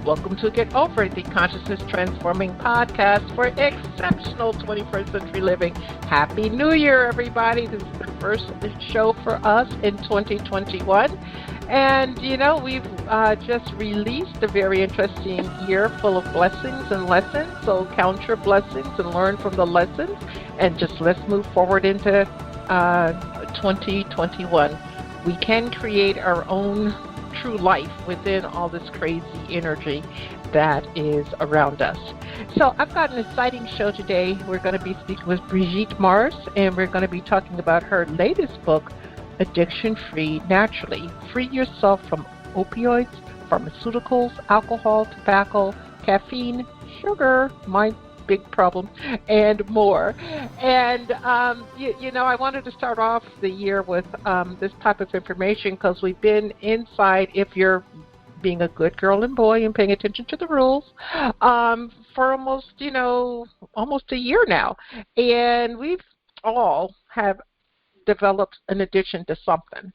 Welcome to Get Over It, the consciousness transforming podcast for exceptional 21st century living. Happy New Year, everybody. This is the first show for us in 2021. And, we've just released a very interesting year full of blessings and lessons. So count your blessings and learn from the lessons. And just let's move forward into 2021. We can create our own true life within all this crazy energy that is around us. So I've got an exciting show today. We're going to be speaking with Brigitte Mars, and we're going to be talking about her latest book, Addiction Free Naturally. Free yourself from opioids, pharmaceuticals, alcohol, tobacco, caffeine, sugar, my big problem, and more. And, I wanted to start off the year with this type of information because we've been inside, if you're being a good girl and boy and paying attention to the rules, for almost a year now. And we've all have developed an addiction to something.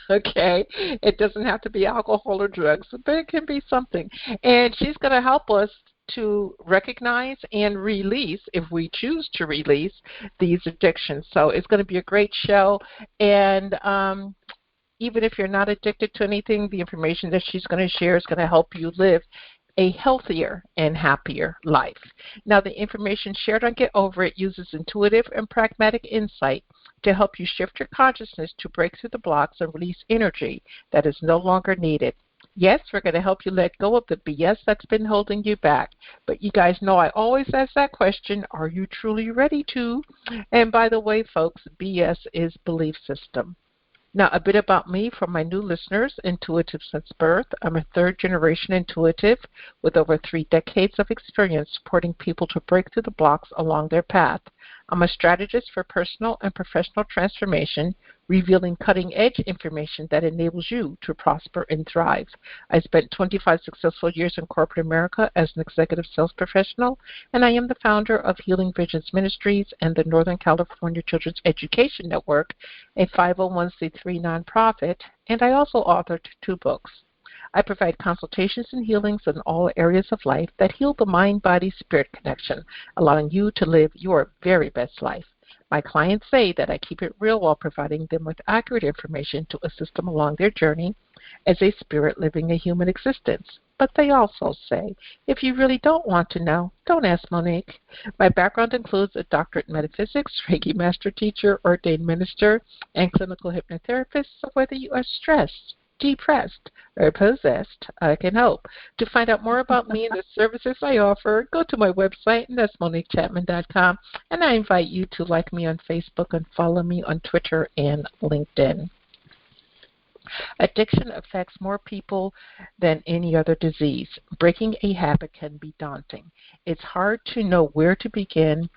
Okay, it doesn't have to be alcohol or drugs, but it can be something. And she's going to help us to recognize and release, if we choose to release, these addictions. So it's going to be a great show. And even if you're not addicted to anything, the information that she's going to share is going to help you live a healthier and happier life. Now, the information shared on Get Over It uses intuitive and pragmatic insight to help you shift your consciousness to break through the blocks and release energy that is no longer needed. Yes, we're going to help you let go of the BS that's been holding you back. But you guys know I always ask that question, are you truly ready to? And by the way, folks, BS is belief system. Now, a bit about me for my new listeners, intuitive since birth. I'm a third-generation intuitive with over 3 decades of experience supporting people to break through the blocks along their path. I'm a strategist for personal and professional transformation, revealing cutting-edge information that enables you to prosper and thrive. I spent 25 successful years in corporate America as an executive sales professional, and I am the founder of Healing Visions Ministries and the Northern California Children's Education Network, a 501c3 nonprofit, and I also authored 2 books. I provide consultations and healings in all areas of life that heal the mind-body-spirit connection, allowing you to live your very best life. My clients say that I keep it real while providing them with accurate information to assist them along their journey as a spirit living a human existence. But they also say, if you really don't want to know, don't ask Monique. My background includes a doctorate in metaphysics, Reiki master teacher, ordained minister, and clinical hypnotherapist, so whether you are stressed, depressed, or possessed, I can help. To find out more about me and the services I offer, go to my website, and that's MoniqueChapman.com, and I invite you to like me on Facebook and follow me on Twitter and LinkedIn. Addiction affects more people than any other disease. Breaking a habit can be daunting. It's hard to know where to begin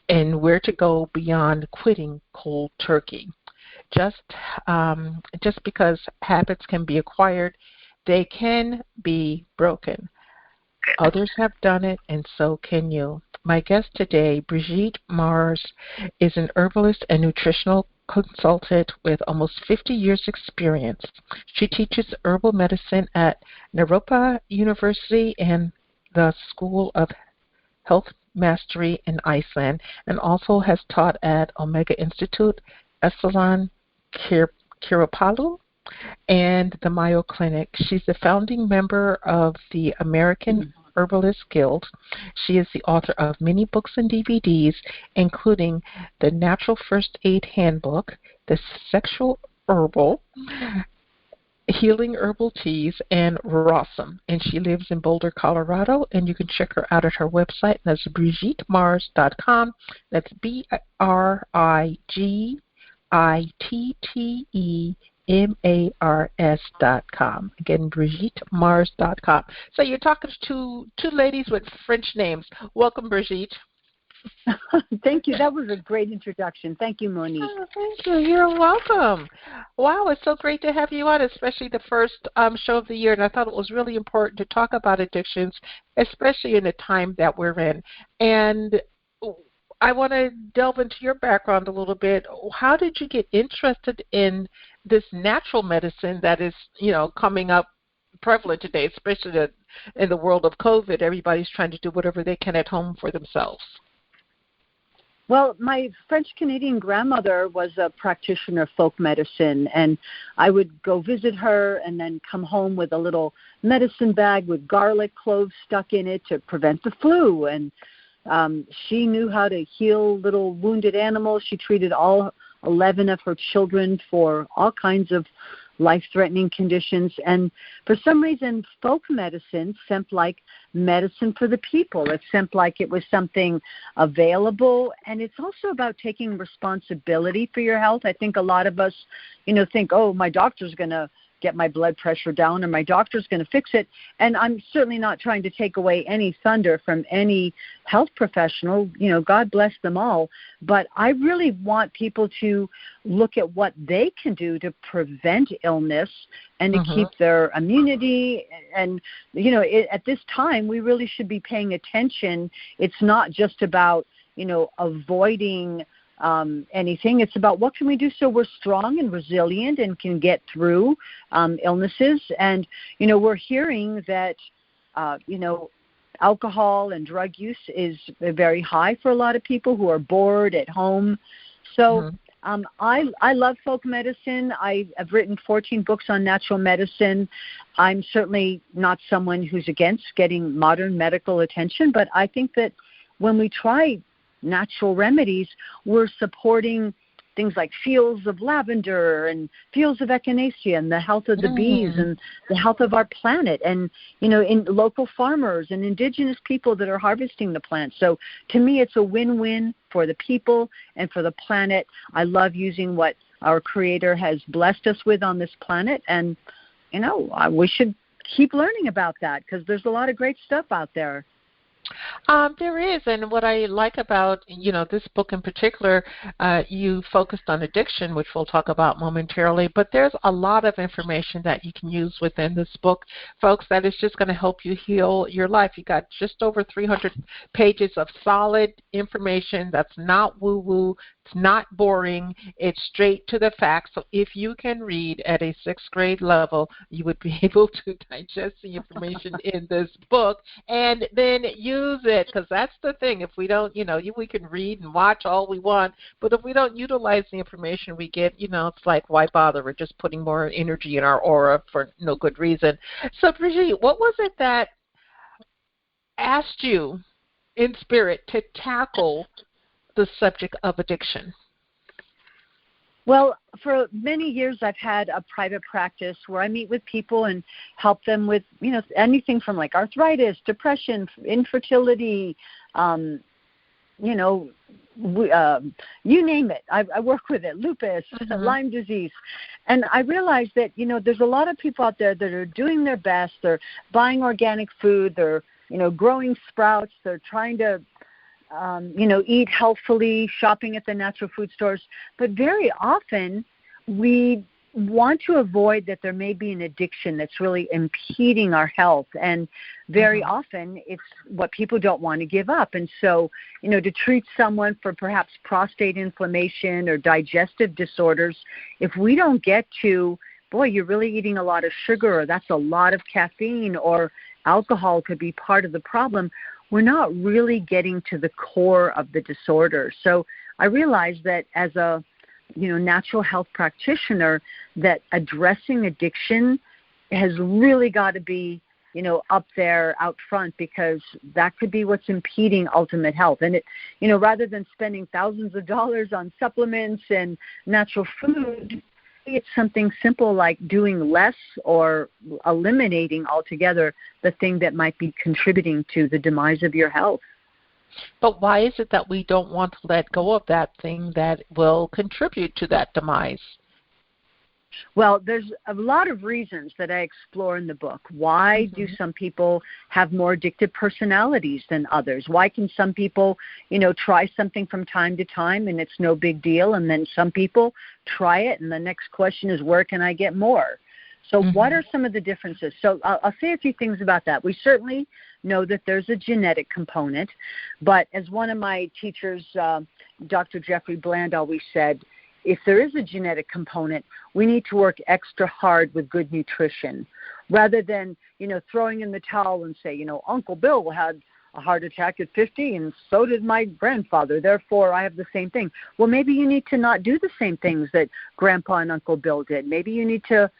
and where to go beyond quitting cold turkey. Just because habits can be acquired, they can be broken. Others have done it, and so can you. My guest today, Brigitte Mars, is an herbalist and nutritional consultant with almost 50 years' experience. She teaches herbal medicine at Naropa University and the School of Health Mastery in Iceland, and also has taught at Omega Institute, Esalen Kirapalu, and the Mayo Clinic. She's a founding member of the American Herbalist Guild. She is the author of many books and DVDs, including The Natural First Aid Handbook, The Sexual Herbal, Healing Herbal Teas, and Rossum. And she lives in Boulder, Colorado, and you can check her out at her website. That's BrigitteMars.com. That's BrigitteMars.com. Again, BrigitteMars.com. So you're talking to 2 ladies with French names. Welcome, Brigitte. Thank you. That was a great introduction. Thank you, Monique. Oh, thank you. You're welcome. Wow, it's so great to have you on, especially the first show of the year. And I thought it was really important to talk about addictions, especially in the time that we're in. And I want to delve into your background a little bit. How did you get interested in this natural medicine that is, coming up prevalent today, especially in the world of COVID. Everybody's trying to do whatever they can at home for themselves. Well, my French-Canadian grandmother was a practitioner of folk medicine, and I would go visit her and then come home with a little medicine bag with garlic cloves stuck in it to prevent the flu. And she knew how to heal little wounded animals. She treated all 11 of her children for all kinds of life-threatening conditions. And for some reason, folk medicine seemed like medicine for the people. It seemed like it was something available. And it's also about taking responsibility for your health. I think a lot of us, think, oh, my doctor's going to get my blood pressure down, and my doctor's going to fix it. And I'm certainly not trying to take away any thunder from any health professional. God bless them all. But I really want people to look at what they can do to prevent illness and to keep their immunity. And, at this time, we really should be paying attention. It's not just about, avoiding anything. It's about what can we do so we're strong and resilient and can get through illnesses. And, we're hearing that, alcohol and drug use is very high for a lot of people who are bored at home. So I love folk medicine. I've written 14 books on natural medicine. I'm certainly not someone who's against getting modern medical attention, but I think that when we try natural remedies, we're supporting things like fields of lavender and fields of echinacea and the health of the bees and the health of our planet and, in local farmers and indigenous people that are harvesting the plants. So to me, it's a win-win for the people and for the planet. I love using what our Creator has blessed us with on this planet. And, we should keep learning about that because there's a lot of great stuff out there. There is, and what I like about, this book in particular, you focused on addiction, which we'll talk about momentarily, but there's a lot of information that you can use within this book, folks, that is just going to help you heal your life. You got just over 300 pages of solid information that's not woo-woo, it's not boring, it's straight to the facts. So if you can read at a 6th grade level, you would be able to digest the information in this book and then use it, because that's the thing. If we don't, we can read and watch all we want, but if we don't utilize the information we get, it's like, why bother? We're just putting more energy in our aura for no good reason. So, Brigitte, what was it that asked you in spirit to tackle the subject of addiction? Well, for many years, I've had a private practice where I meet with people and help them with, anything from like arthritis, depression, infertility, you name it. I work with it, lupus, Lyme disease. And I realized that, there's a lot of people out there that are doing their best. They're buying organic food. They're, growing sprouts. They're trying to eat healthfully, shopping at the natural food stores. But very often we want to avoid that there may be an addiction that's really impeding our health. And very often it's what people don't want to give up. And so, to treat someone for perhaps prostate inflammation or digestive disorders, if we don't get to, boy, you're really eating a lot of sugar, or that's a lot of caffeine, or alcohol could be part of the problem, we're not really getting to the core of the disorder. So I realized that as a, natural health practitioner, that addressing addiction has really got to be, up there out front, because that could be what's impeding ultimate health. And it, rather than spending thousands of dollars on supplements and natural food, it's something simple like doing less or eliminating altogether the thing that might be contributing to the demise of your health. But why is it that we don't want to let go of that thing that will contribute to that demise? Well, there's a lot of reasons that I explore in the book. Why do some people have more addictive personalities than others? Why can some people, try something from time to time and it's no big deal, and then some people try it and the next question is, where can I get more? So what are some of the differences? So I'll say a few things about that. We certainly know that there's a genetic component, but as one of my teachers, Dr. Jeffrey Bland, always said, if there is a genetic component, we need to work extra hard with good nutrition. rather than, throwing in the towel and say, Uncle Bill had a heart attack at 50 and so did my grandfather, therefore I have the same thing. Well, maybe you need to not do the same things that Grandpa and Uncle Bill did. Maybe you need to,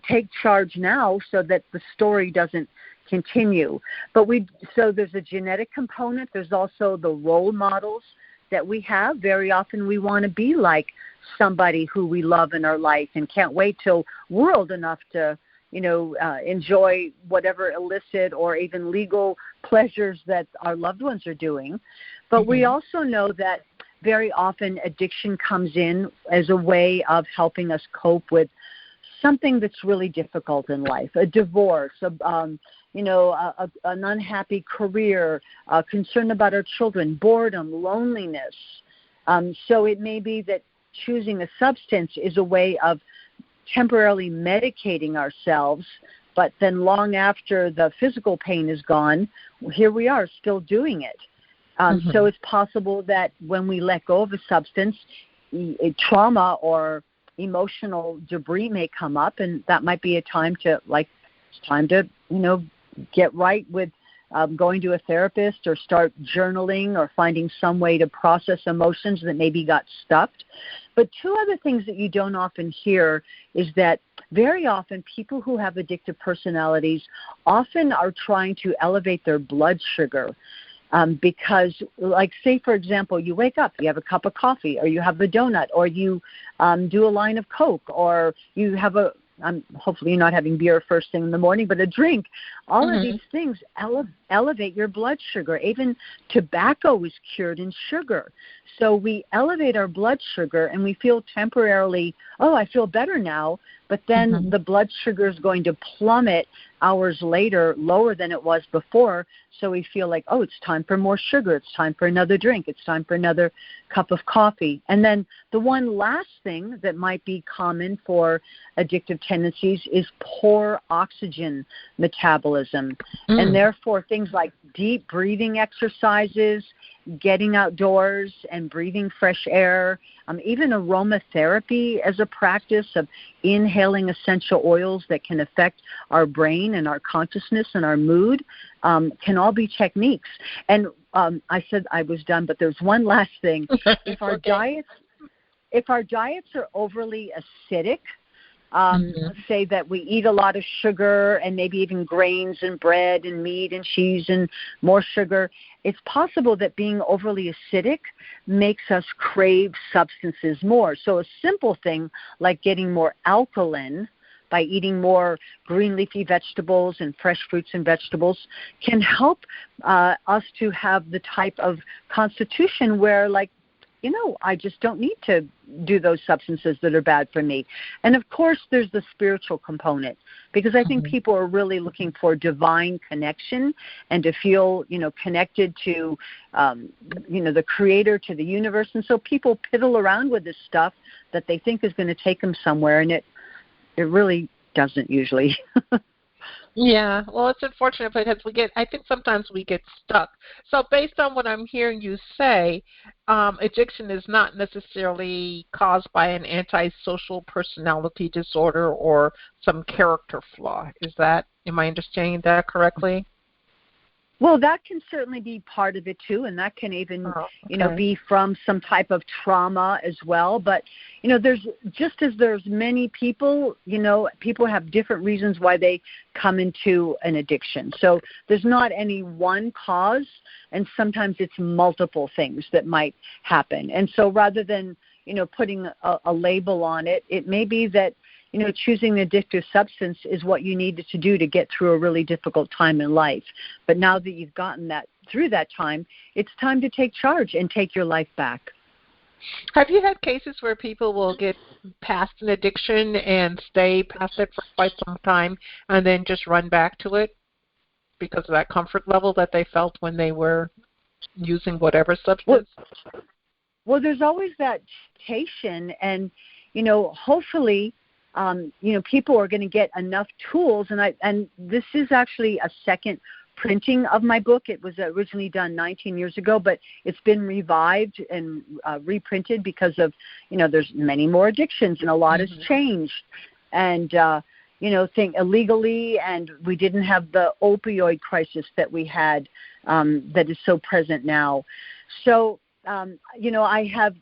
take charge now so that the story doesn't continue. So there's a genetic component. There's also the role models that we have. Very often we want to be like somebody who we love in our life and can't wait till we're old enough to, enjoy whatever illicit or even legal pleasures that our loved ones are doing. But we also know that very often addiction comes in as a way of helping us cope with something that's really difficult in life, a divorce, an unhappy career, concern about our children, boredom, loneliness. So it may be that choosing a substance is a way of temporarily medicating ourselves, but then long after the physical pain is gone, here we are still doing it. So it's possible that when we let go of a substance, trauma or emotional debris may come up, and that might be a time to, get right with going to a therapist or start journaling or finding some way to process emotions that maybe got stuck. But two other things that you don't often hear is that very often people who have addictive personalities often are trying to elevate their blood sugar. Because, say, for example, you wake up, you have a cup of coffee, or you have a donut, or you do a line of Coke, or you have hopefully you're not having beer first thing in the morning, but a drink. All of these things elevate your blood sugar. Even tobacco is cured in sugar. So we elevate our blood sugar, and we feel temporarily, I feel better now, but then the blood sugar is going to plummet hours later, lower than it was before. So we feel like, it's time for more sugar. It's time for another drink. It's time for another cup of coffee. And then the one last thing that might be common for addictive tendencies is poor oxygen metabolism. And therefore things like deep breathing exercises, getting outdoors and breathing fresh air, even aromatherapy as a practice of inhaling essential oils that can affect our brain and our consciousness and our mood, can all be techniques. And I said I was done, but there's one last thing. If our diets are overly acidic, say that we eat a lot of sugar and maybe even grains and bread and meat and cheese and more sugar, it's possible that being overly acidic makes us crave substances more. So a simple thing like getting more alkaline by eating more green leafy vegetables and fresh fruits and vegetables can help us to have the type of constitution where, I just don't need to do those substances that are bad for me. And, of course, there's the spiritual component, because I think people are really looking for divine connection and to feel, connected to, the Creator, to the universe. And so people piddle around with this stuff that they think is going to take them somewhere, and it really doesn't usually. Yeah, well, it's unfortunate because I think sometimes we get stuck. So based on what I'm hearing you say, addiction is not necessarily caused by an antisocial personality disorder or some character flaw. Am I understanding that correctly? Well, that can certainly be part of it too, and that can even, be from some type of trauma as well. But, there's many people, people have different reasons why they come into an addiction. So there's not any one cause, and sometimes it's multiple things that might happen. And so rather than, putting a label on it, it may be that, choosing an addictive substance is what you needed to do to get through a really difficult time in life. But now that you've gotten through that time, it's time to take charge and take your life back. Have you had cases where people will get past an addiction and stay past it for quite some time and then just run back to it because of that comfort level that they felt when they were using whatever substance? Well, there's always that temptation, and, hopefully, people are going to get enough tools, and this is actually a second printing of my book. It was originally done 19 years ago, but it's been revived and reprinted because of, there's many more addictions and a lot has changed. And, thing illegally, and we didn't have the opioid crisis that we had that is so present now. So, I have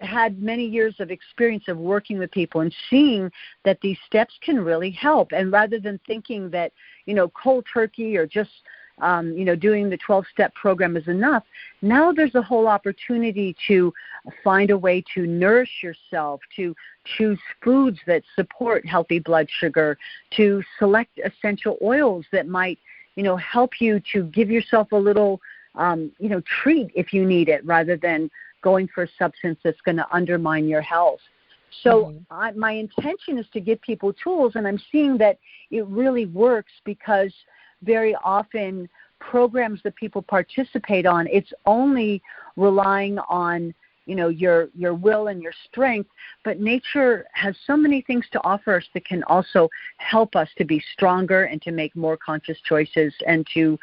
had many years of experience of working with people and seeing that these steps can really help. And rather than thinking that, cold turkey or just, doing the 12-step program is enough, now there's a whole opportunity to find a way to nourish yourself, to choose foods that support healthy blood sugar, to select essential oils that might, help you to give yourself a little, treat if you need it, rather than going for a substance that's going to undermine your health. So my intention is to give people tools, and I'm seeing that it really works, because very often programs that people participate on, it's only relying on, your will and your strength, but nature has so many things to offer us that can also help us to be stronger and to make more conscious choices and to,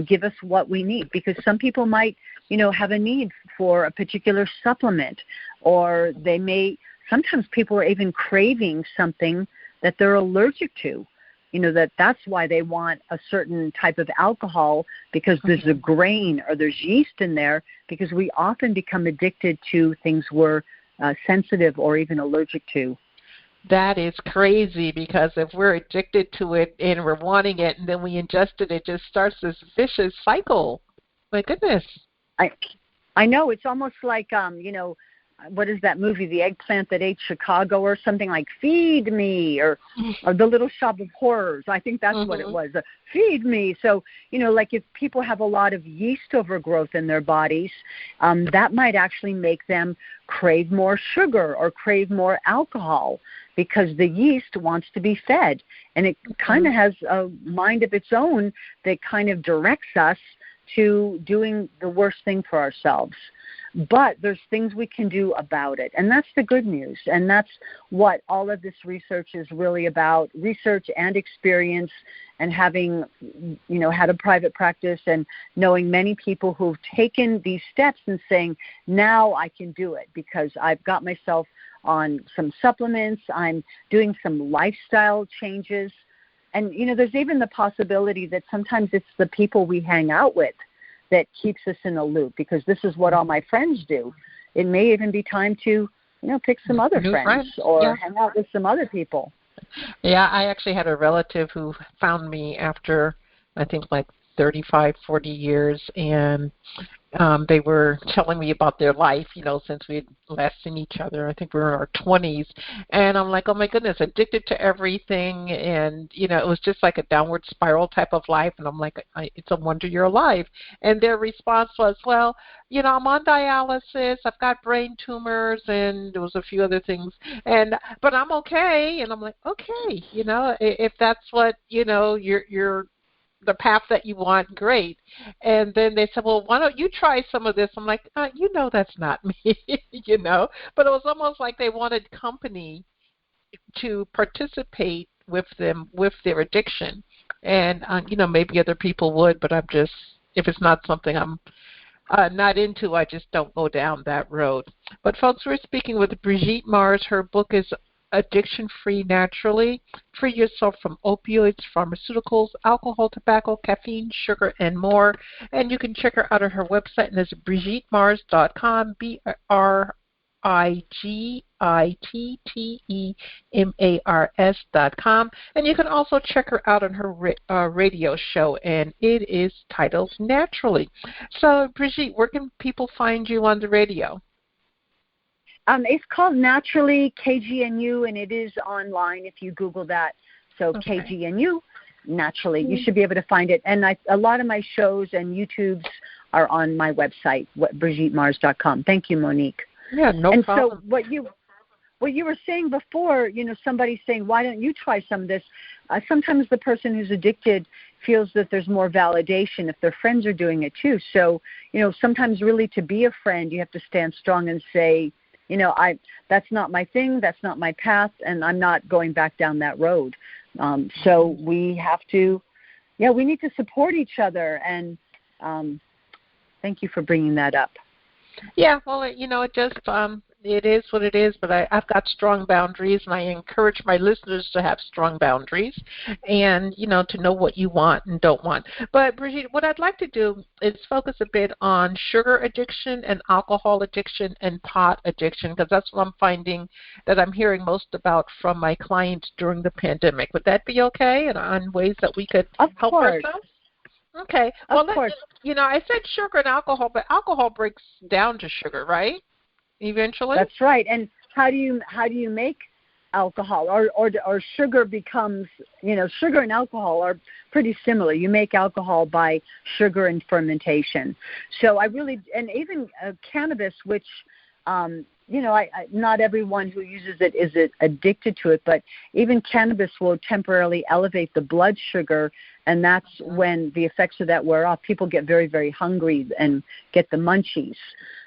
give us what we need. Because some people might, have a need for a particular supplement, or sometimes people are even craving something that they're allergic to. That's why they want a certain type of alcohol, because there's a grain or there's yeast in there, because we often become addicted to things we're sensitive or even allergic to. That is crazy, because if we're addicted to it and we're wanting it and then we ingest it, it just starts this vicious cycle. My goodness. I know. It's almost like, what is that movie, The Eggplant That Ate Chicago, or something like Feed Me, or The Little Shop of Horrors. I think that's what it was, Feed Me. So, like if people have a lot of yeast overgrowth in their bodies, that might actually make them crave more sugar or crave more alcohol, because the yeast wants to be fed. And it kind of has a mind of its own that kind of directs us to doing the worst thing for ourselves. But there's things we can do about it, and that's the good news. And that's what all of this research is really about, research and experience, and having, had a private practice and knowing many people who've taken these steps and saying, now I can do it because I've got myself on some supplements, I'm doing some lifestyle changes. And, there's even the possibility that sometimes it's the people we hang out with that keeps us in a loop, because this is what all my friends do. It may even be time to, pick some other friends or hang out with some other people. Yeah, I actually had a relative who found me after, I think, like 35, 40 years, and they were telling me about their life, since we had last seen each other. I think we were in our 20s. And I'm like, oh, my goodness, addicted to everything. And, it was just like a downward spiral type of life. And I'm like, it's a wonder you're alive. And their response was, well, I'm on dialysis. I've got brain tumors, and there was a few other things. But I'm okay. And I'm like, okay, if that's what, you're the path that you want, great. And then they said, well, why don't you try some of this? I'm like, that's not me, But it was almost like they wanted company to participate with them with their addiction. And, maybe other people would, but I'm just, if it's not something I'm not into, I just don't go down that road. But folks, we're speaking with Brigitte Mars. Her book is Addiction-Free Naturally. Free yourself from opioids, pharmaceuticals, alcohol, tobacco, caffeine, sugar, and more. And you can check her out on her website, and it's BrigitteMars.com, BrigitteMars.com. And you can also check her out on her radio show, and it is titled Naturally. So, Brigitte, where can people find you on the radio? It's called Naturally, KGNU, and it is online if you Google that. So KGNU, Naturally. You should be able to find it. And a lot of my shows and YouTubes are on my website, BrigitteMars.com. Thank you, Monique. Yeah, no problem. And so what you were saying before, somebody saying, why don't you try some of this? Sometimes the person who's addicted feels that there's more validation if their friends are doing it too. So, sometimes really to be a friend, you have to stand strong and say, that's not my thing, that's not my path, and I'm not going back down that road. So we have to, we need to support each other, and thank you for bringing that up. Yeah, well, it just, it is what it is, but I've got strong boundaries, and I encourage my listeners to have strong boundaries and, to know what you want and don't want. But, Brigitte, what I'd like to do is focus a bit on sugar addiction and alcohol addiction and pot addiction, because that's what I'm finding that I'm hearing most about from my clients during the pandemic. Would that be okay, and on ways that we could help ourselves? Okay. Well, I said sugar and alcohol, but alcohol breaks down to sugar, right? Eventually. That's right. And how do you make alcohol, or sugar becomes, sugar and alcohol are pretty similar. You make alcohol by sugar and fermentation. So and even cannabis, which not everyone who uses it is addicted to it, but even cannabis will temporarily elevate the blood sugar, and that's when the effects of that wear off. People get very, very hungry and get the munchies,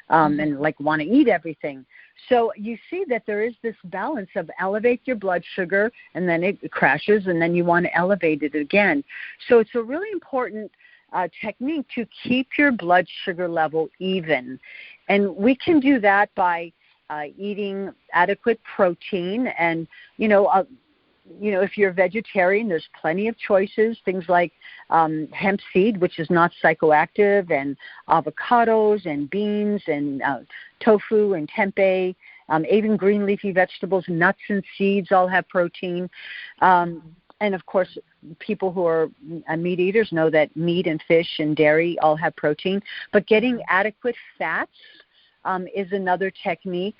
and want to eat everything. So you see that there is this balance of elevate your blood sugar, and then it crashes, and then you want to elevate it again. So it's a really important technique to keep your blood sugar level even. And we can do that by eating adequate protein, and if you're a vegetarian, there's plenty of choices. Things like hemp seed, which is not psychoactive, and avocados and beans and tofu and tempeh. Even green leafy vegetables, nuts and seeds all have protein. And of course, people who are meat eaters know that meat and fish and dairy all have protein. But getting adequate fats is another technique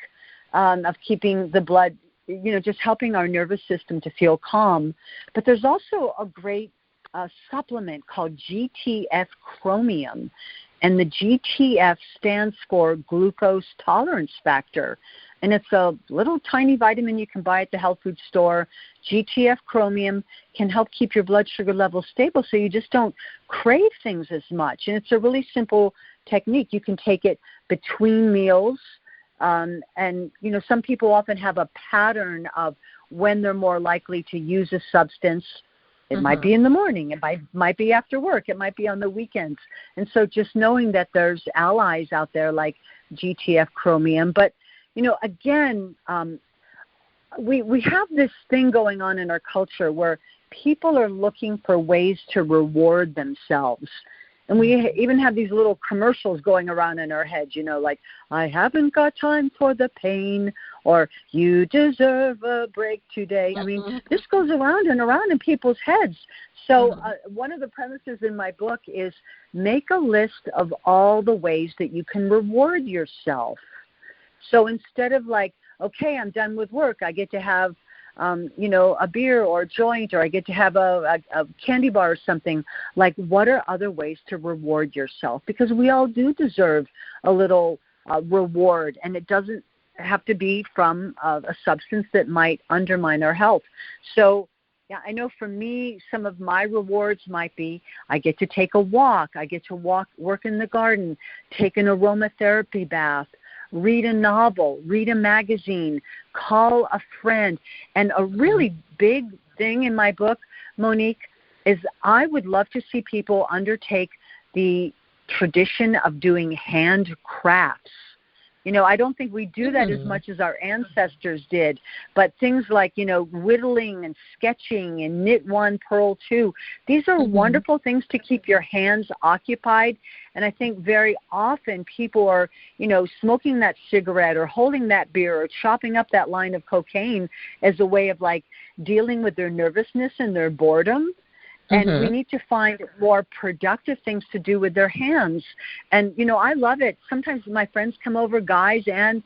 of keeping the blood, just helping our nervous system to feel calm. But there's also a great supplement called GTF chromium, and the GTF stands for glucose tolerance factor. And it's a little tiny vitamin you can buy at the health food store. GTF chromium can help keep your blood sugar level stable so you just don't crave things as much. And it's a really simple technique. You can take it between meals. And, some people often have a pattern of when they're more likely to use a substance. It might be in the morning. It might be after work. It might be on the weekends. And so just knowing that there's allies out there like GTF chromium. But, again, we have this thing going on in our culture where people are looking for ways to reward themselves. And we even have these little commercials going around in our heads, like, I haven't got time for the pain, or you deserve a break today. I mean, this goes around and around in people's heads. So one of the premises in my book is make a list of all the ways that you can reward yourself. So instead of okay, I'm done with work, I get to have a beer or a joint, or I get to have a candy bar or something. What are other ways to reward yourself? Because we all do deserve a little reward, and it doesn't have to be from a substance that might undermine our health. So, yeah, I know for me, some of my rewards might be I get to take a walk, I get to work in the garden, take an aromatherapy bath, read a novel, read a magazine, call a friend. And a really big thing in my book, Monique, is I would love to see people undertake the tradition of doing handcrafts. I don't think we do that as much as our ancestors did, but things like, whittling and sketching and knit one, purl two, these are wonderful things to keep your hands occupied. And I think very often people are, smoking that cigarette or holding that beer or chopping up that line of cocaine as a way of dealing with their nervousness and their boredom. And we need to find more productive things to do with their hands. And, I love it. Sometimes my friends come over, guys and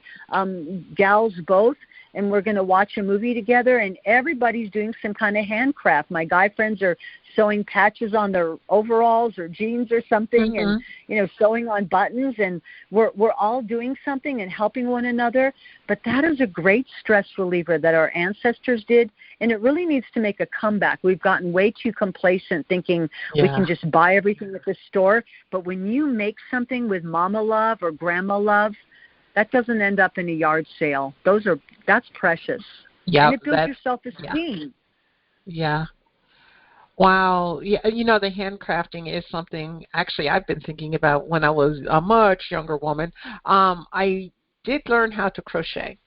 gals both, and we're going to watch a movie together, and everybody's doing some kind of handcraft. My guy friends are sewing patches on their overalls or jeans or something, and, sewing on buttons, and we're all doing something and helping one another. But that is a great stress reliever that our ancestors did, and it really needs to make a comeback. We've gotten way too complacent thinking we can just buy everything at the store. But when you make something with mama love or grandma love, that doesn't end up in a yard sale. That's precious. Yeah, and it builds your self-esteem. Yeah. Wow. Yeah, the handcrafting is something actually I've been thinking about when I was a much younger woman. I did learn how to crochet.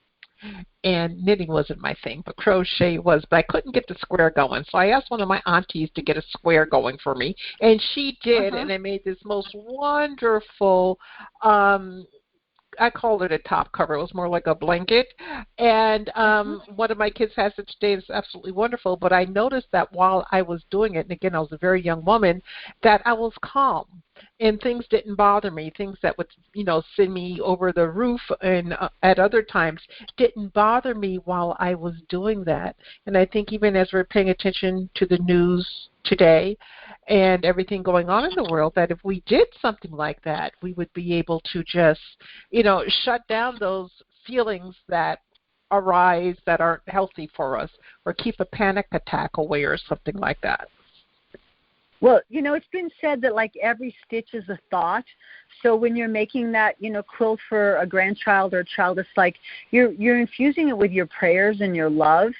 And knitting wasn't my thing, but crochet was. But I couldn't get the square going. So I asked one of my aunties to get a square going for me. And she did, and I made this most wonderful I called it a top cover. It was more like a blanket. And one of my kids has it today. It's absolutely wonderful. But I noticed that while I was doing it, and again, I was a very young woman, that I was calm. And things didn't bother me. Things that would, send me over the roof and at other times didn't bother me while I was doing that. And I think even as we're paying attention to the news today and everything going on in the world, that if we did something like that, we would be able to just, shut down those feelings that arise that aren't healthy for us, or keep a panic attack away or something like that. Well, it's been said that like every stitch is a thought. So when you're making that, quilt for a grandchild or a child, it's like you're infusing it with your prayers and your love.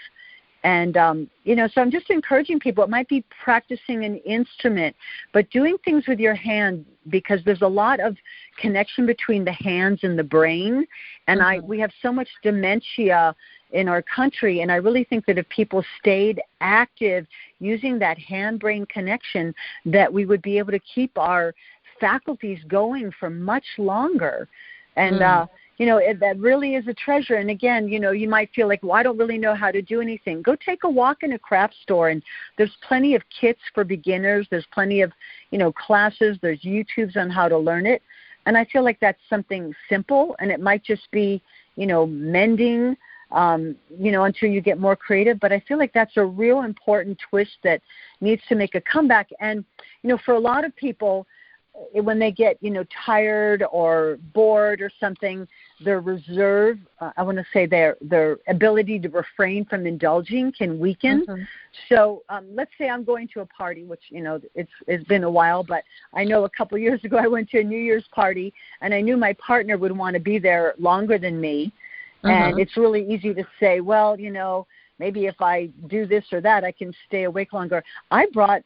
And, so I'm just encouraging people. It might be practicing an instrument, but doing things with your hand, because there's a lot of connection between the hands and the brain. And we have so much dementia in our country, and I really think that if people stayed active using that hand-brain connection, that we would be able to keep our faculties going for much longer. And, that really is a treasure. And again, you might feel like, well, I don't really know how to do anything. Go take a walk in a craft store, and there's plenty of kits for beginners. There's plenty of, classes. There's YouTubes on how to learn it. And I feel like that's something simple, and it might just be, mending, until you get more creative. But I feel like that's a real important twist that needs to make a comeback. And, for a lot of people, when they get, tired or bored or something, their reserve, their ability to refrain from indulging can weaken. So let's say I'm going to a party, which, it's been a while, but I know a couple years ago I went to a New Year's party, and I knew my partner would want to be there longer than me. And it's really easy to say, well, maybe if I do this or that, I can stay awake longer. I brought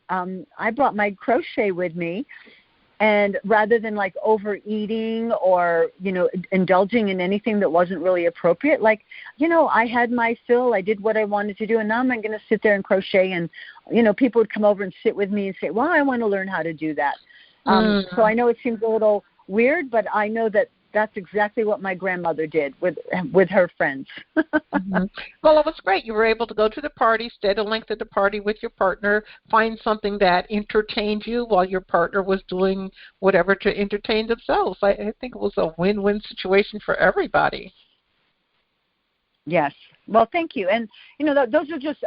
my crochet with me. And rather than like overeating or, indulging in anything that wasn't really appropriate, I had my fill. I did what I wanted to do. And now I'm going to sit there and crochet. And, people would come over and sit with me and say, well, I want to learn how to do that. So I know it seems a little weird, but I know that that's exactly what my grandmother did with her friends. Well, it was great. You were able to go to the party, stay the length of the party with your partner, find something that entertained you while your partner was doing whatever to entertain themselves. I think it was a win-win situation for everybody. Yes. Well, thank you. And, those are just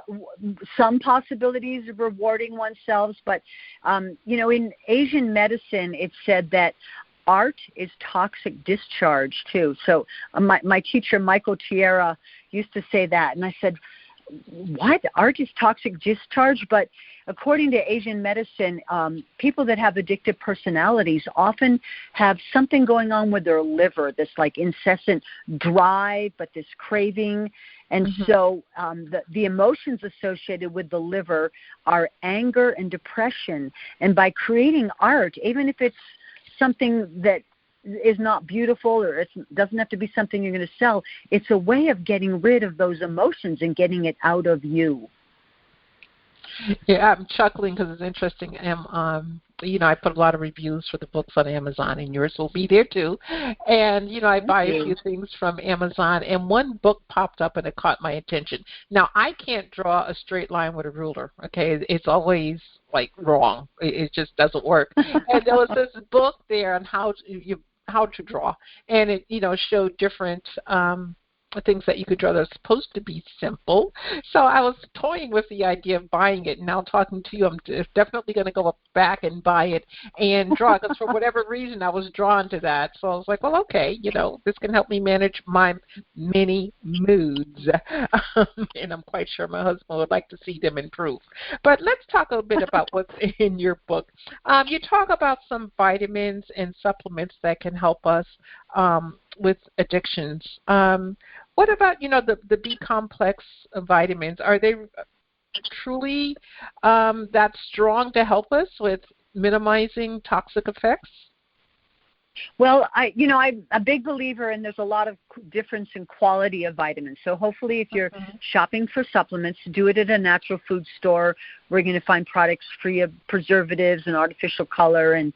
some possibilities of rewarding oneself. But, in Asian medicine, it's said that art is toxic discharge too. So my teacher, Michael Tierra, used to say that. And I said, what? Art is toxic discharge? But according to Asian medicine, people that have addictive personalities often have something going on with their liver, this like incessant drive, but this craving. And so the emotions associated with the liver are anger and depression. And by creating art, even if it's something that is not beautiful, or it doesn't have to be something you're going to sell, it's a way of getting rid of those emotions and getting it out of you. Yeah, I'm chuckling because it's interesting. I put a lot of reviews for the books on Amazon, and yours will be there too. And, I buy a few things from Amazon, and one book popped up and it caught my attention. Now, I can't draw a straight line with a ruler, okay? It's always, wrong. It just doesn't work. And there was this book there on how to draw, and it, showed different things that you could draw that are supposed to be simple. So I was toying with the idea of buying it. Now talking to you, I'm definitely going to go back and buy it and draw, because for whatever reason I was drawn to that. So I was like, well, okay, this can help me manage my many moods. And I'm quite sure my husband would like to see them improve. But let's talk a bit about what's in your book. You talk about some vitamins and supplements that can help us with addictions. What about, the B complex vitamins? Are they truly that strong to help us with minimizing toxic effects? Well, I'm a big believer, and there's a lot of difference in quality of vitamins. So hopefully if you're shopping for supplements, do it at a natural food store. We're going to find products free of preservatives and artificial color and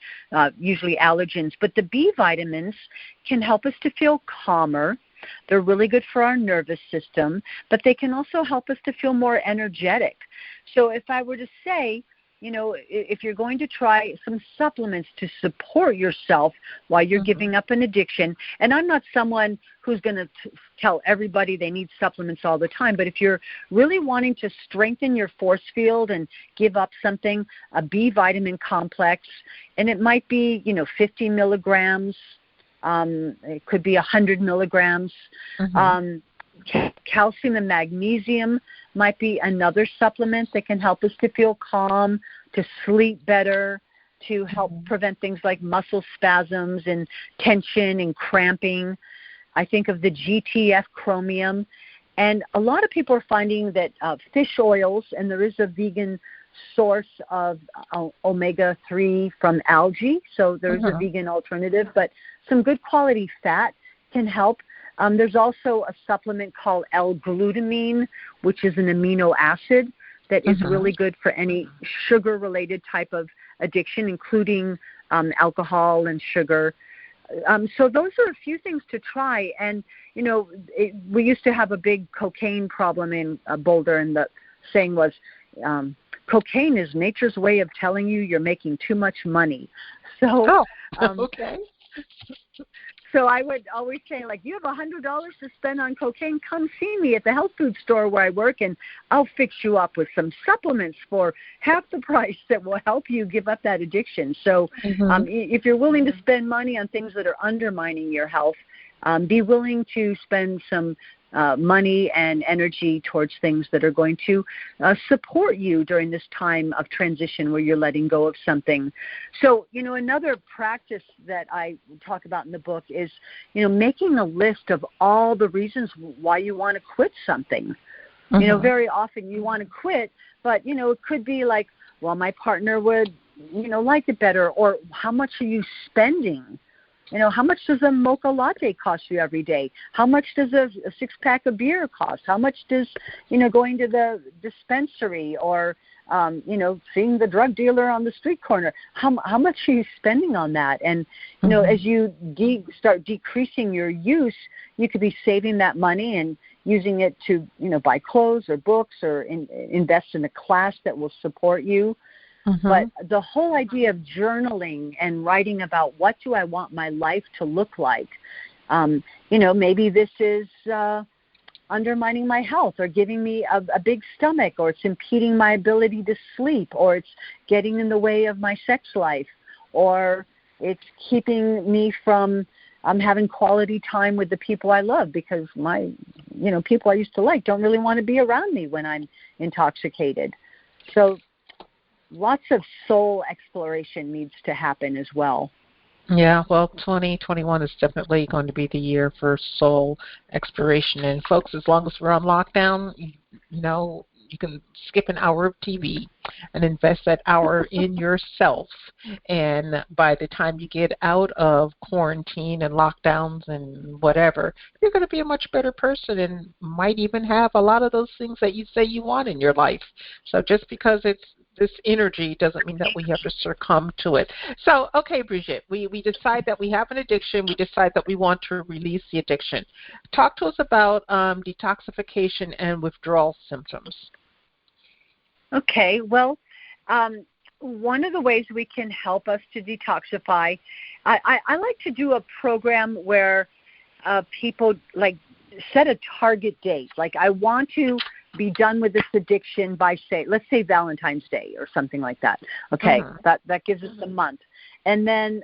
usually allergens. But the B vitamins can help us to feel calmer. They're really good for our nervous system, but they can also help us to feel more energetic. So if I were to say, if you're going to try some supplements to support yourself while you're giving up an addiction, and I'm not someone who's going to tell everybody they need supplements all the time, but if you're really wanting to strengthen your force field and give up something, a B vitamin complex, and it might be, 50 milligrams, it could be 100 milligrams, calcium and magnesium might be another supplement that can help us to feel calm, to sleep better, to help prevent things like muscle spasms and tension and cramping. I think of the GTF chromium. And a lot of people are finding that fish oils, and there is a vegan source of omega-3 from algae, so there's a vegan alternative, but some good quality fat can help. There's also a supplement called L-glutamine, which is an amino acid that is really good for any sugar-related type of addiction, including alcohol and sugar. So those are a few things to try. And, we used to have a big cocaine problem in Boulder, and the saying was, cocaine is nature's way of telling you you're making too much money. So, okay. So I would always say, you have $100 to spend on cocaine, come see me at the health food store where I work, and I'll fix you up with some supplements for half the price that will help you give up that addiction. So if you're willing to spend money on things that are undermining your health, be willing to spend some money and energy towards things that are going to support you during this time of transition where you're letting go of something. So, another practice that I talk about in the book is, making a list of all the reasons why you want to quit something. Very often you want to quit, but, it could be like, well, my partner would, like it better, or how much are you spending? How much does a mocha latte cost you every day? How much does a six-pack of beer cost? How much does, going to the dispensary or, seeing the drug dealer on the street corner, how much are you spending on that? And, as you start decreasing your use, you could be saving that money and using it to, buy clothes or books or invest in a class that will support you. But the whole idea of journaling and writing about what do I want my life to look like, maybe this is undermining my health or giving me a big stomach, or it's impeding my ability to sleep, or it's getting in the way of my sex life, or it's keeping me from having quality time with the people I love because my, people I used to like don't really want to be around me when I'm intoxicated. So lots of soul exploration needs to happen as well. Yeah, well, 2021 is definitely going to be the year for soul exploration. And folks, as long as we're on lockdown, you can skip an hour of TV and invest that hour in yourself. And by the time you get out of quarantine and lockdowns and whatever, you're going to be a much better person and might even have a lot of those things that you say you want in your life. So just because it's this energy doesn't mean that we have to succumb to it. So, okay, Brigitte, we decide that we have an addiction. We decide that we want to release the addiction. Talk to us about detoxification and withdrawal symptoms. Okay, well, one of the ways we can help us to detoxify, I like to do a program where people set a target date. I want to be done with this addiction by, let's say Valentine's Day or something like that. Okay, that gives us a month. And then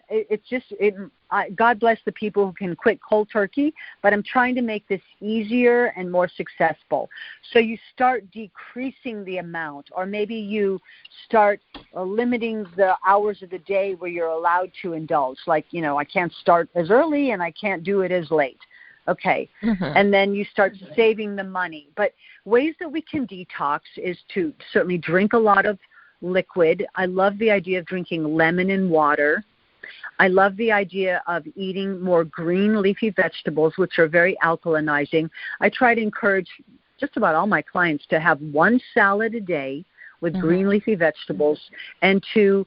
God bless the people who can quit cold turkey, but I'm trying to make this easier and more successful. So you start decreasing the amount, or maybe you start limiting the hours of the day where you're allowed to indulge. I can't start as early and I can't do it as late. Okay, and then you start saving the money. But ways that we can detox is to certainly drink a lot of liquid. I love the idea of drinking lemon and water. I love the idea of eating more green leafy vegetables, which are very alkalinizing. I try to encourage just about all my clients to have one salad a day with green leafy vegetables and to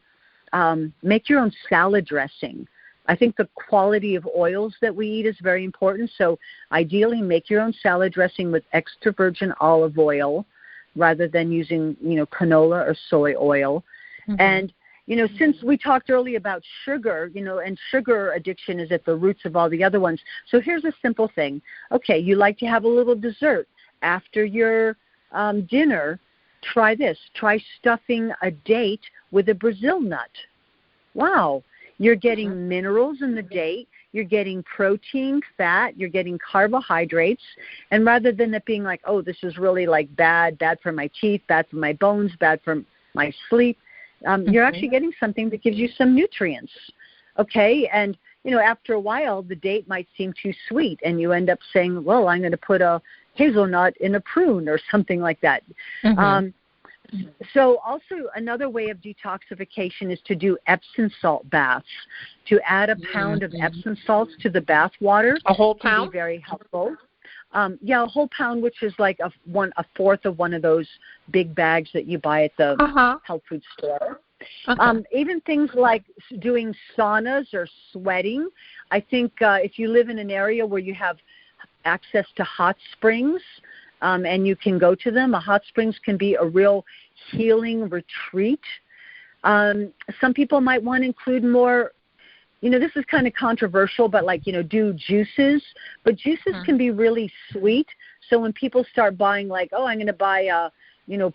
make your own salad dressing. I think the quality of oils that we eat is very important. So ideally make your own salad dressing with extra virgin olive oil rather than using, canola or soy oil. And, since we talked earlier about sugar, and sugar addiction is at the roots of all the other ones. So here's a simple thing. Okay, you like to have a little dessert after your dinner. Try this. Try stuffing a date with a Brazil nut. Wow. You're getting minerals in the date. You're getting protein, fat. You're getting carbohydrates. And rather than it being like, oh, this is really like bad for my teeth, bad for my bones, bad for my sleep, you're actually getting something that gives you some nutrients. Okay? And, after a while, the date might seem too sweet. And you end up saying, well, I'm going to put a hazelnut in a prune or something like that. So also another way of detoxification is to do Epsom salt baths, to add a pound of Epsom salts to the bath water. A whole pound? Can be very helpful. A whole pound, which is like a fourth of one of those big bags that you buy at the health food store. Even things like doing saunas or sweating. I think if you live in an area where you have access to hot springs, and you can go to them. A hot springs can be a real healing retreat. Some people might want to include more, this is kind of controversial, but do juices. But juices can be really sweet. So when people start buying I'm going to buy a,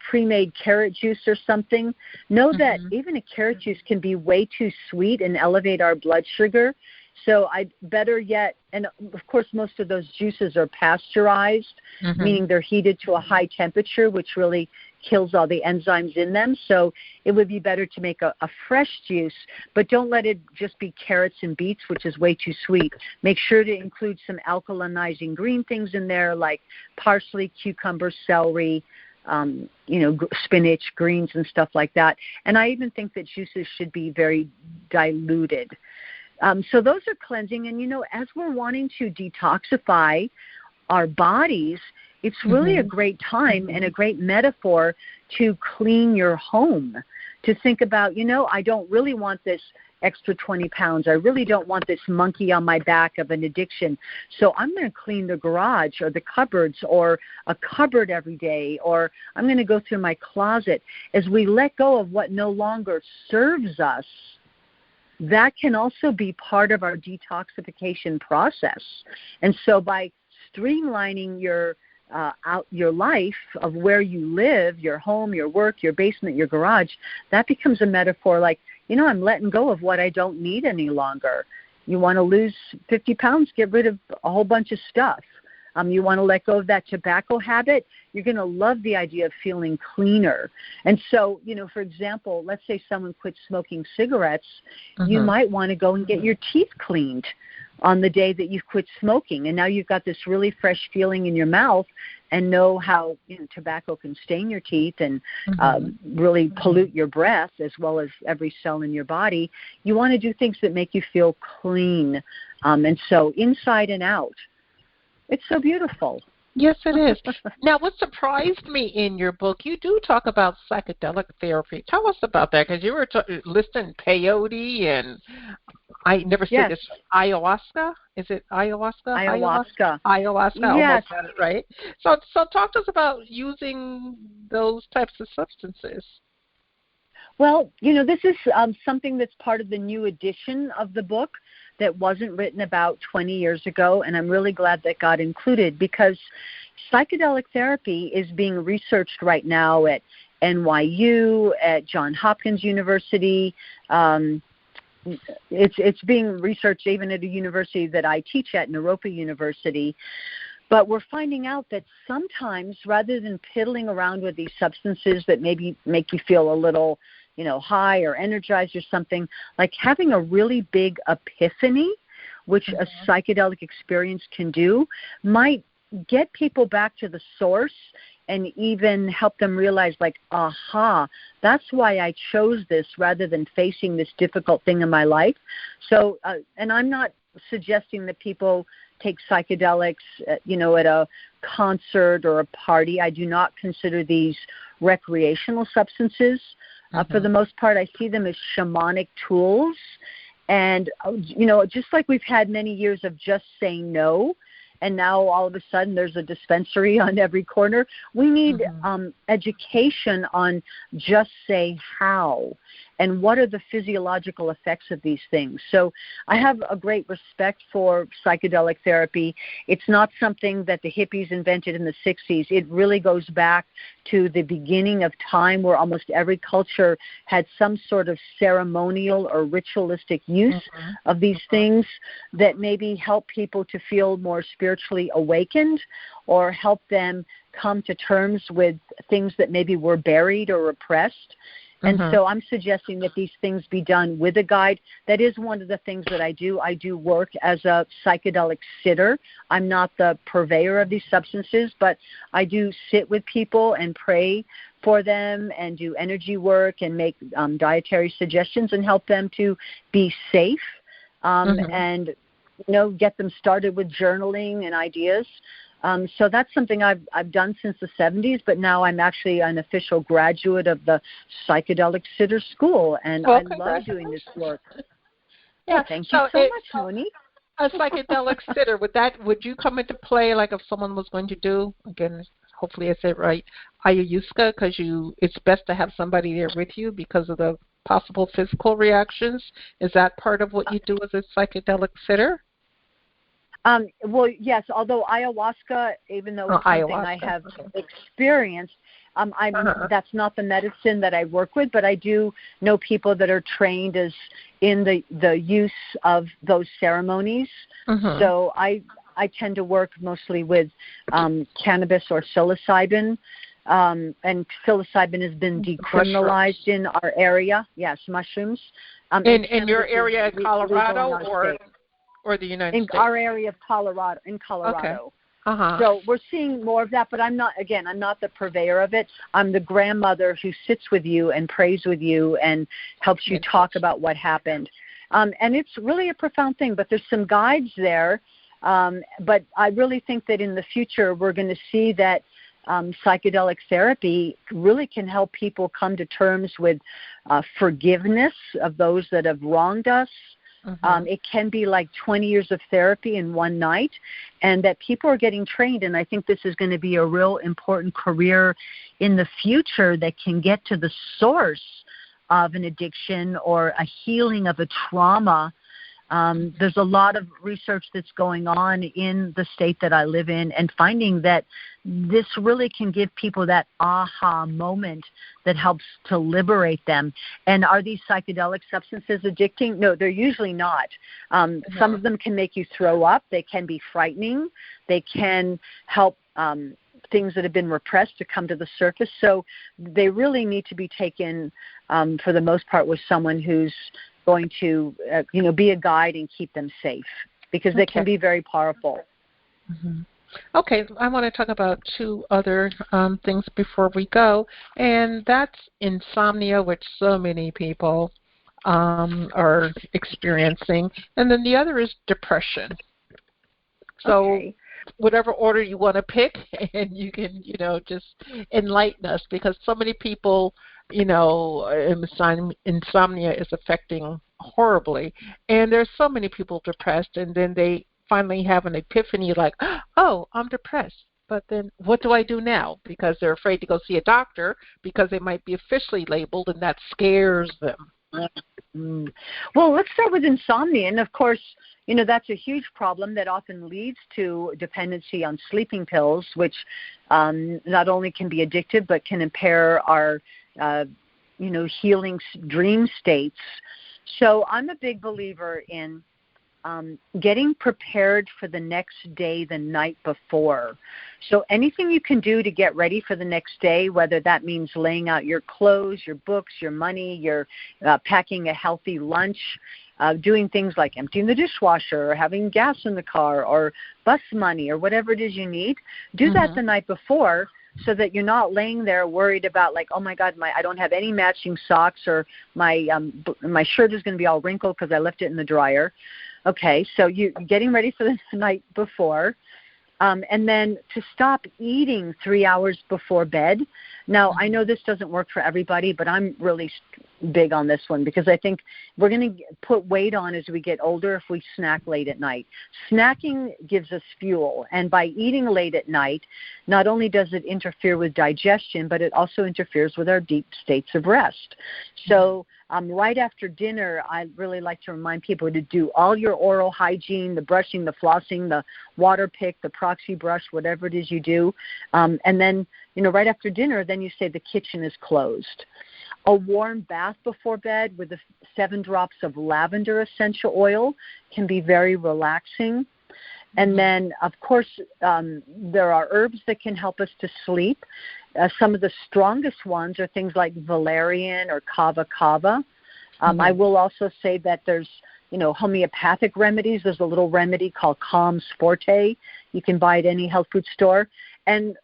pre-made carrot juice or something, know that even a carrot juice can be way too sweet and elevate our blood sugar. So better yet, and of course most of those juices are pasteurized, meaning they're heated to a high temperature, which really kills all the enzymes in them. So it would be better to make a fresh juice, but don't let it just be carrots and beets, which is way too sweet. Make sure to include some alkalinizing green things in there like parsley, cucumber, celery, spinach, greens, and stuff like that. And I even think that juices should be very diluted. So those are cleansing. And, as we're wanting to detoxify our bodies, it's really a great time and a great metaphor to clean your home, to think about, I don't really want this extra 20 pounds. I really don't want this monkey on my back of an addiction. So I'm going to clean the garage or the cupboards or a cupboard every day, or I'm going to go through my closet. As we let go of what no longer serves us, that can also be part of our detoxification process. And so by streamlining your life of where you live, your home, your work, your basement, your garage, that becomes a metaphor like, I'm letting go of what I don't need any longer. You want to lose 50 pounds, get rid of a whole bunch of stuff. You want to let go of that tobacco habit, you're going to love the idea of feeling cleaner. And so, for example, let's say someone quits smoking cigarettes, you might want to go and get your teeth cleaned on the day that you've quit smoking. And now you've got this really fresh feeling in your mouth and know how tobacco can stain your teeth and really pollute your breath as well as every cell in your body. You want to do things that make you feel clean. And so inside and out. It's so beautiful. Yes, it is. Now, what surprised me in your book, you do talk about psychedelic therapy. Tell us about that, because you were listing peyote and I never said this, ayahuasca. Is it ayahuasca? Ayahuasca. Ayahuasca. Yes. Almost got it right. So talk to us about using those types of substances. Well, this is something that's part of the new edition of the book that wasn't written about 20 years ago, and I'm really glad that got included because psychedelic therapy is being researched right now at NYU, at Johns Hopkins University. It's being researched even at a university that I teach at, Naropa University. But we're finding out that sometimes, rather than piddling around with these substances that maybe make you feel a little high or energized or something, like having a really big epiphany, which a psychedelic experience can do, might get people back to the source and even help them realize, like, aha, that's why I chose this rather than facing this difficult thing in my life. So, and I'm not suggesting that people take psychedelics, at a concert or a party. I do not consider these recreational substances. For the most part, I see them as shamanic tools. And, just like we've had many years of just saying no, and now all of a sudden there's a dispensary on every corner, we need education on just say how and what are the physiological effects of these things. So I have a great respect for psychedelic therapy. It's not something that the hippies invented in the 60s. It really goes back to the beginning of time, where almost every culture had some sort of ceremonial or ritualistic use of these things that maybe help people to feel more spiritually awakened, or help them come to terms with things that maybe were buried or repressed. And so I'm suggesting that these things be done with a guide. That is one of the things that I do. I do work as a psychedelic sitter. I'm not the purveyor of these substances, but I do sit with people and pray for them and do energy work and make dietary suggestions and help them to be safe and, get them started with journaling and ideas. So that's something I've done since the 70s, but now I'm actually an official graduate of the Psychedelic Sitter School, and I love doing this work. Yeah, thank you so much, Monique. A psychedelic sitter, would you come into play, like if someone was going to do, again, hopefully I said it right, ayahuasca, because it's best to have somebody there with you because of the possible physical reactions? Is that part of what you do as a psychedelic sitter? Well, yes, although ayahuasca, even though it's something I have experienced, that's not the medicine that I work with, but I do know people that are trained as in the use of those ceremonies. So I tend to work mostly with cannabis or psilocybin, and psilocybin has been decriminalized in our area. Yes, mushrooms. In your area in Colorado or the United States? In our area of Colorado, Okay. So we're seeing more of that, but I'm not the purveyor of it. I'm the grandmother who sits with you and prays with you and helps you talk about what happened. And it's really a profound thing, but there's some guides there. But I really think that in the future we're going to see that psychedelic therapy really can help people come to terms with forgiveness of those that have wronged us. It can be like 20 years of therapy in one night, and that people are getting trained. And I think this is going to be a real important career in the future that can get to the source of an addiction or a healing of a trauma. There's a lot of research that's going on in the state that I live in, and finding that this really can give people that aha moment that helps to liberate them. And are these psychedelic substances addicting? No, they're usually not. Some of them can make you throw up. They can be frightening. They can help things that have been repressed to come to the surface. So they really need to be taken, for the most part, with someone who's going to, be a guide and keep them safe, because they can be very powerful. Okay, I want to talk about two other things before we go, and that's insomnia, which so many people are experiencing, and then the other is depression. So whatever order you want to pick, and you can, just enlighten us, because so many people, insomnia is affecting horribly, and there's so many people depressed, and then they finally have an epiphany like, oh, I'm depressed. But then what do I do now? Because they're afraid to go see a doctor because they might be officially labeled, and that scares them. Well, let's start with insomnia. And, of course, that's a huge problem that often leads to dependency on sleeping pills, which not only can be addictive but can impair our, healing dream states. So I'm a big believer in getting prepared for the next day the night before. So anything you can do to get ready for the next day, whether that means laying out your clothes, your books, your money, your packing a healthy lunch, doing things like emptying the dishwasher or having gas in the car or bus money or whatever it is you need, do that the night before, so that you're not laying there worried about like, oh my God, I don't have any matching socks, or my shirt is going to be all wrinkled because I left it in the dryer. Okay, so you're getting ready for the night before. And then to stop eating 3 hours before bed. Now, I know this doesn't work for everybody, but I'm really big on this one because I think we're going to put weight on as we get older if we snack late at night. Snacking gives us fuel, and by eating late at night, not only does it interfere with digestion, but it also interferes with our deep states of rest. So right after dinner, I really like to remind people to do all your oral hygiene, the brushing, the flossing, the water pick, the proxy brush, whatever it is you do. And then, right after dinner, then you say the kitchen is closed. A warm bath before bed with the 7 drops of lavender essential oil can be very relaxing. And then, of course, there are herbs that can help us to sleep. Some of the strongest ones are things like valerian or kava kava. I will also say that there's, homeopathic remedies. There's a little remedy called Calms Forte. You can buy at any health food store. And,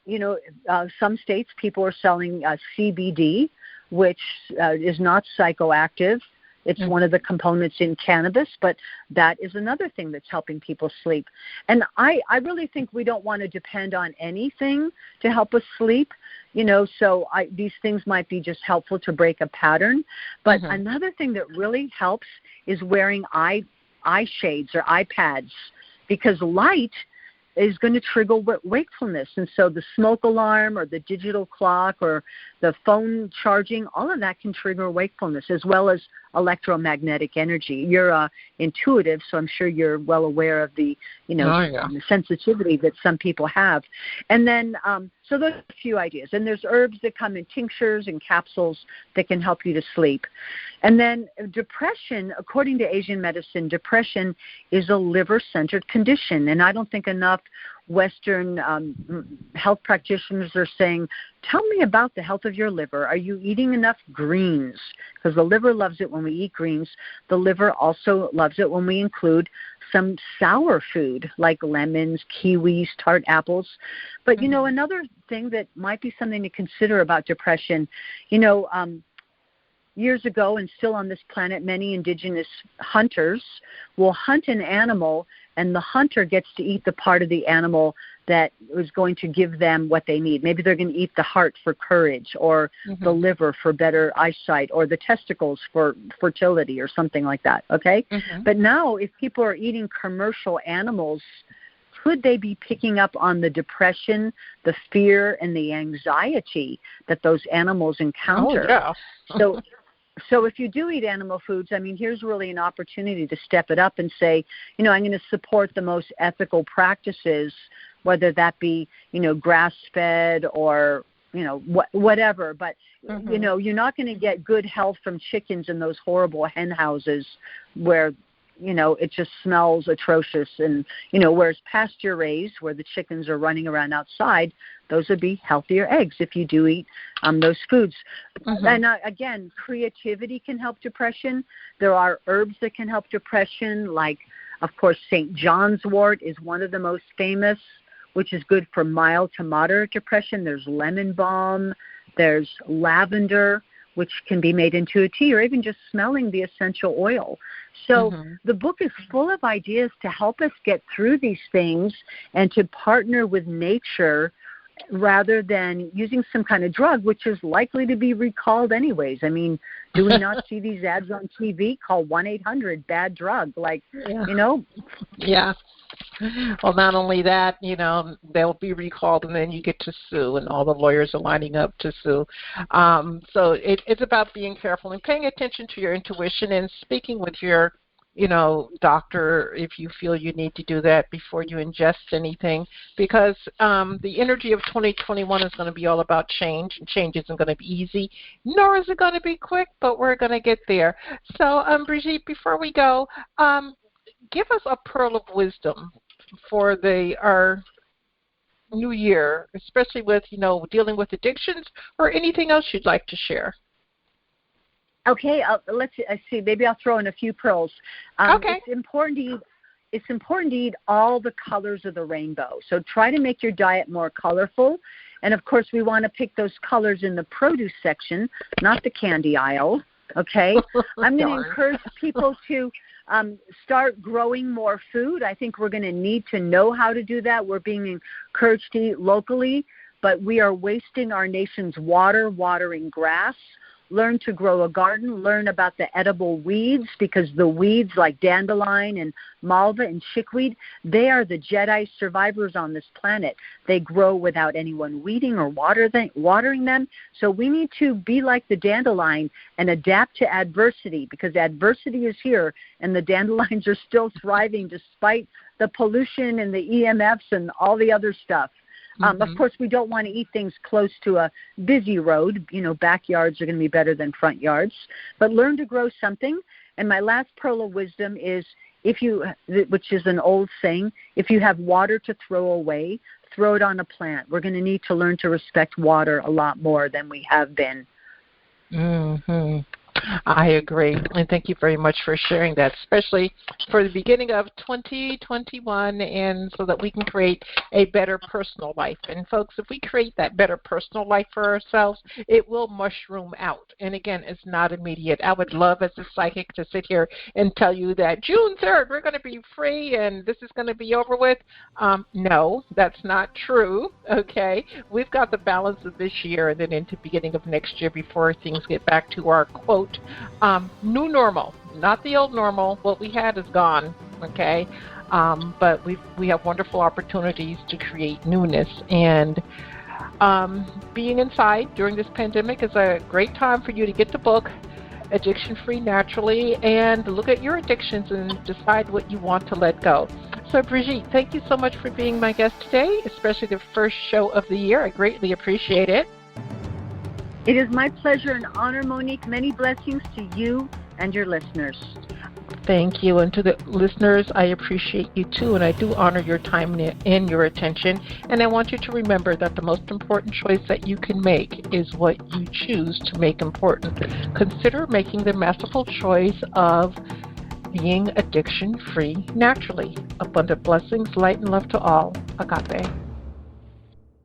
some states people are selling CBD, which is not psychoactive. It's one of the components in cannabis, but that is another thing that's helping people sleep. And I really think we don't want to depend on anything to help us sleep, so these things might be just helpful to break a pattern. But another thing that really helps is wearing eye shades or eye pads, because light is going to trigger wakefulness. And so the smoke alarm or the digital clock or the phone charging, all of that can trigger wakefulness, as well as electromagnetic energy. You're intuitive, so I'm sure you're well aware of the, the sensitivity that some people have. And then, so those are a few ideas. And there's herbs that come in tinctures and capsules that can help you to sleep. And then depression, according to Asian medicine, depression is a liver-centered condition. And I don't think enough Western health practitioners are saying, tell me about the health of your liver. Are you eating enough greens? Because the liver loves it when we eat greens. The liver also loves it when we include some sour food like lemons, kiwis, tart apples. But, another thing that might be something to consider about depression, years ago and still on this planet, many indigenous hunters will hunt an animal, and the hunter gets to eat the part of the animal that is going to give them what they need. Maybe they're going to eat the heart for courage, or the liver for better eyesight, or the testicles for fertility, or something like that, okay? But now if people are eating commercial animals, could they be picking up on the depression, the fear, and the anxiety that those animals encounter? Oh, yeah. So if you do eat animal foods, here's really an opportunity to step it up and say, I'm going to support the most ethical practices, whether that be, grass-fed or, whatever. But, you're not going to get good health from chickens in those horrible hen houses where, it just smells atrocious. And, whereas pasture raised, where the chickens are running around outside, those would be healthier eggs if you do eat those foods. And again, creativity can help depression. There are herbs that can help depression, like, of course, St. John's wort is one of the most famous, which is good for mild to moderate depression. There's lemon balm. There's lavender, which can be made into a tea, or even just smelling the essential oil. So the book is full of ideas to help us get through these things and to partner with nature rather than using some kind of drug, which is likely to be recalled anyways. Do we not see these ads on TV? Call 1-800-BAD-DRUG, Yeah. Well, not only that, they'll be recalled, and then you get to sue, and all the lawyers are lining up to sue. So it's about being careful and paying attention to your intuition and speaking with your, doctor if you feel you need to do that before you ingest anything, because the energy of 2021 is going to be all about change, and change isn't going to be easy, nor is it going to be quick, but we're going to get there. So, Brigitte, before we go, give us a pearl of wisdom for our new year, especially with, dealing with addictions, or anything else you'd like to share. Okay, let's see. Maybe I'll throw in a few pearls. Okay. It's important to eat all the colors of the rainbow. So try to make your diet more colorful. And, of course, we want to pick those colors in the produce section, not the candy aisle, okay? I'm going to encourage people to start growing more food. I think we're going to need to know how to do that. We're being encouraged to eat locally, but we are wasting our nation's water watering grass. Learn to grow a garden, learn about the edible weeds, because the weeds like dandelion and malva and chickweed, they are the Jedi survivors on this planet. They grow without anyone weeding or watering them. So we need to be like the dandelion and adapt to adversity, because adversity is here and the dandelions are still thriving despite the pollution and the EMFs and all the other stuff. Of course, we don't want to eat things close to a busy road. You know, backyards are going to be better than front yards. But learn to grow something. And my last pearl of wisdom is, which is an old saying, if you have water to throw away, throw it on a plant. We're going to need to learn to respect water a lot more than we have been. I agree, and thank you very much for sharing that, especially for the beginning of 2021, and so that we can create a better personal life. And folks, if we create that better personal life for ourselves, it will mushroom out. And again, it's not immediate. I would love as a psychic to sit here and tell you that June 3rd, we're going to be free and this is going to be over with. No, that's not true, okay? We've got the balance of this year and then into the beginning of next year before things get back to our, quote, new normal, not the old normal. What we had is gone, okay? But we have wonderful opportunities to create newness, and being inside during this pandemic is a great time for you to get the book Addiction Free Naturally and look at your addictions and decide what you want to let go. So Brigitte, thank you so much for being my guest today, especially the first show of the year. I greatly appreciate it. It is my pleasure and honor, Monique. Many blessings to you and your listeners. Thank you. And to the listeners, I appreciate you too, and I do honor your time and your attention. And I want you to remember that the most important choice that you can make is what you choose to make important. Consider making the masterful choice of being addiction-free naturally. Abundant blessings, light, and love to all. Agape.